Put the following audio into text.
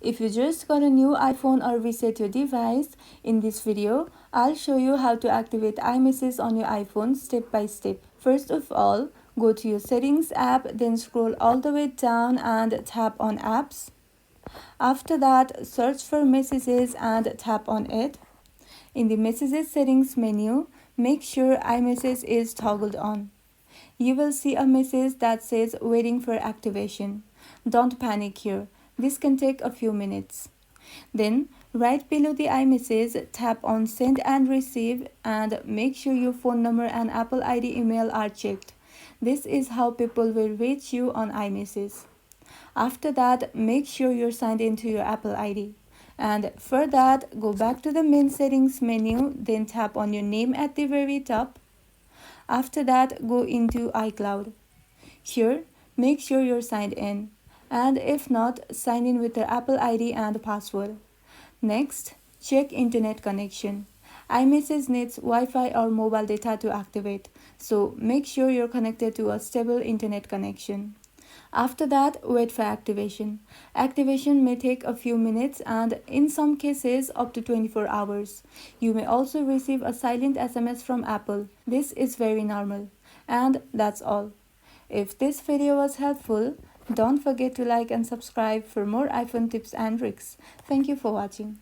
If you just got a new iPhone or reset your device, in this video, I'll show you how to activate iMessage on your iPhone step by step. First of all, go to your Settings app, then scroll all the way down and tap on Apps. After that, search for Messages and tap on it. In the Messages settings menu, make sure iMessage is toggled on. You will see a message that says waiting for activation. Don't panic here. This can take a few minutes. Then, right below the iMessage, tap on Send and Receive and make sure your phone number and Apple ID email are checked. This is how people will reach you on iMessage. After that, make sure you're signed into your Apple ID. And for that, go back to the main settings menu, then tap on your name at the very top. After that, go into iCloud. Here, make sure you're signed in, and if not, sign in with your Apple ID and password. Next, check internet connection. iMessage needs Wi-Fi or mobile data to activate, so make sure you're connected to a stable internet connection. After that, wait for activation. Activation may take a few minutes and in some cases up to 24 hours. You may also receive a silent SMS from Apple. This is very normal. And that's all. If this video was helpful, don't forget to like and subscribe for more iPhone tips and tricks. Thank you for watching.